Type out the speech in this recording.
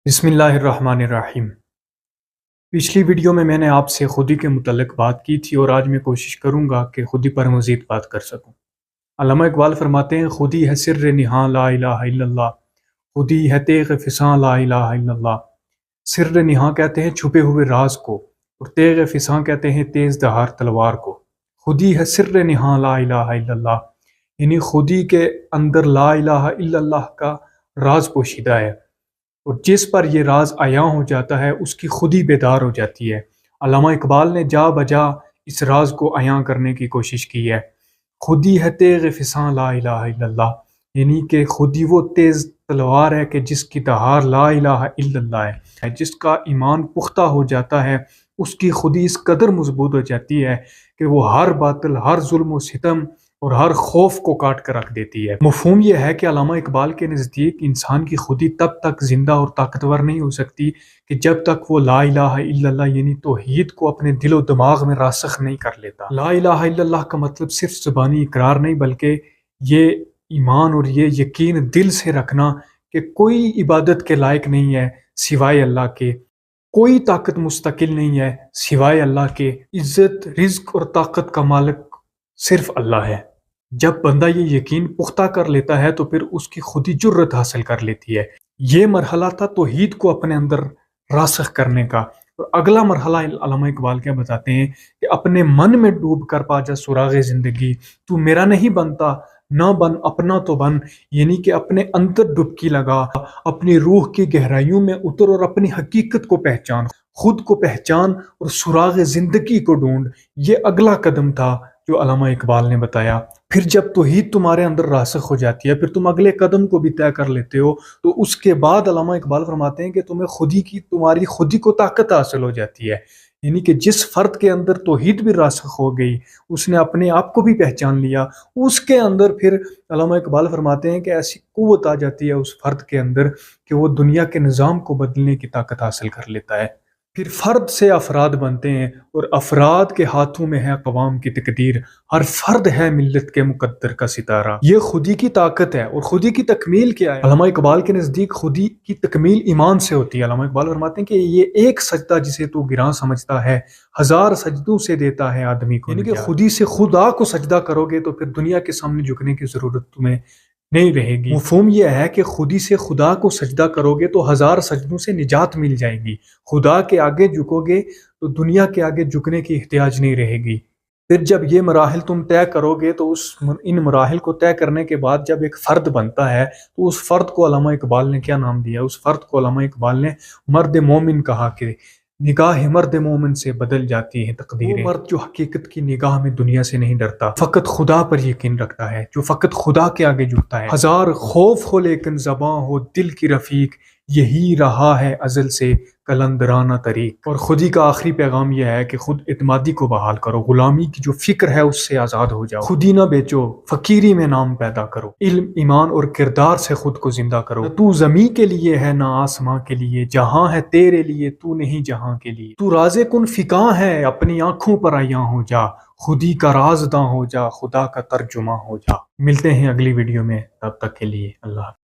بسم اللہ الرحمن الرحیم۔ پچھلی ویڈیو میں نے آپ سے خودی کے متعلق بات کی تھی اور آج میں کوشش کروں گا کہ خودی پر مزید بات کر سکوں۔ علامہ اقبال فرماتے ہیں خودی ہے سر نہاں لا الہ الا اللہ، خودی ہے تیغ فساں لا الہ الا اللہ۔ سر نہاں کہتے ہیں چھپے ہوئے راز کو اور تیغ فساں کہتے ہیں تیز دھار تلوار کو۔ خودی ہے سر نہاں لا الہ الا اللہ، یعنی خودی کے اندر لا الہ الا اللہ کا راز پوشیدہ ہے، اور جس پر یہ راز عیاں ہو جاتا ہے اس کی خودی بیدار ہو جاتی ہے۔ علامہ اقبال نے جا بجا اس راز کو عیاں کرنے کی کوشش کی ہے۔ خودی ہے تیغ فساں لا الہ الا اللہ، یعنی کہ خودی وہ تیز تلوار ہے کہ جس کی دھار لا الہ الا اللہ ہے۔ جس کا ایمان پختہ ہو جاتا ہے اس کی خودی اس قدر مضبوط ہو جاتی ہے کہ وہ ہر باطل، ہر ظلم و ستم اور ہر خوف کو کاٹ کر رکھ دیتی ہے۔ مفہوم یہ ہے کہ علامہ اقبال کے نزدیک انسان کی خودی تب تک زندہ اور طاقتور نہیں ہو سکتی کہ جب تک وہ لا الہ الا اللہ یعنی توحید کو اپنے دل و دماغ میں راسخ نہیں کر لیتا۔ لا الہ الا اللہ کا مطلب صرف زبانی اقرار نہیں، بلکہ یہ ایمان اور یہ یقین دل سے رکھنا کہ کوئی عبادت کے لائق نہیں ہے سوائے اللہ کے، کوئی طاقت مستقل نہیں ہے سوائے اللہ کے، عزت، رزق اور طاقت کا مالک صرف اللہ ہے۔ جب بندہ یہ یقین پختہ کر لیتا ہے تو پھر اس کی خودی جرت حاصل کر لیتی ہے۔ یہ مرحلہ تھا توحید کو اپنے اندر راسخ کرنے کا، اور اگلا مرحلہ علامہ اقبال کیا بتاتے ہیں کہ اپنے من میں ڈوب کر پا جا سراغ زندگی، تو میرا نہیں بنتا نہ بن اپنا تو بن، یعنی کہ اپنے اندر ڈبکی لگا، اپنی روح کی گہرائیوں میں اتر اور اپنی حقیقت کو پہچان، خود کو پہچان اور سراغ زندگی کو ڈھونڈ۔ یہ اگلا قدم تھا جو علامہ اقبال نے بتایا۔ پھر جب توحید تمہارے اندر راسخ ہو جاتی ہے، پھر تم اگلے قدم کو بھی طے کر لیتے ہو، تو اس کے بعد علامہ اقبال فرماتے ہیں کہ تمہاری خودی کو طاقت حاصل ہو جاتی ہے، یعنی کہ جس فرد کے اندر توحید بھی راسخ ہو گئی، اس نے اپنے آپ کو بھی پہچان لیا، اس کے اندر پھر علامہ اقبال فرماتے ہیں کہ ایسی قوت آ جاتی ہے اس فرد کے اندر کہ وہ دنیا کے نظام کو بدلنے کی طاقت حاصل کر لیتا ہے۔ پھر فرد سے افراد بنتے ہیں اور افراد کے ہاتھوں میں ہے اقوام کی تقدیر، ہر فرد ہے ملت کے مقدر کا ستارہ۔ یہ خودی کی طاقت ہے، اور خودی کی تکمیل کیا ہے؟ علامہ اقبال کے نزدیک خودی کی تکمیل ایمان سے ہوتی ہے۔ علامہ اقبال فرماتے ہیں کہ یہ ایک سجدہ جسے تو گراں سمجھتا ہے، ہزار سجدوں سے دیتا ہے آدمی کو، یعنی کہ خودی سے خدا کو سجدہ کرو گے تو پھر دنیا کے سامنے جھکنے کی ضرورت تمہیں نہیں رہے گی۔ مفہوم یہ ہے کہ خودی سے خدا کو سجدہ کرو گے تو ہزار سجدوں سے نجات مل جائے گی، خدا کے آگے جھکو گے تو دنیا کے آگے جھکنے کی احتیاج نہیں رہے گی۔ پھر جب یہ مراحل تم طے کرو گے تو ان مراحل کو طے کرنے کے بعد جب ایک فرد بنتا ہے تو اس فرد کو علامہ اقبال نے کیا نام دیا؟ اس فرد کو علامہ اقبال نے مرد مومن کہا کہ نگاہ مرد مومن سے بدل جاتی ہے تقدیریں۔ وہ مرد جو حقیقت کی نگاہ میں دنیا سے نہیں ڈرتا، فقط خدا پر یقین رکھتا ہے، جو فقط خدا کے آگے جھکتا ہے۔ ہزار خوف ہو لیکن زباں ہو دل کی رفیق، یہی رہا ہے ازل سے قلندرانہ طریق۔ اور خودی کا آخری پیغام یہ ہے کہ خود اعتمادی کو بحال کرو، غلامی کی جو فکر ہے اس سے آزاد ہو جاؤ، خودی نہ بیچو، فقیری میں نام پیدا کرو، علم، ایمان اور کردار سے خود کو زندہ کرو۔ تو زمین کے لیے ہے نہ آسماں کے لیے، جہاں ہے تیرے لیے تو نہیں جہاں کے لیے، تو راز کن فکاں ہے اپنی آنکھوں پر عیاں ہو جا، خودی کا رازداں ہو جا، خدا کا ترجمہ ہو جا۔ ملتے ہیں اگلی ویڈیو میں، تب تک کے لیے اللہ حافظ۔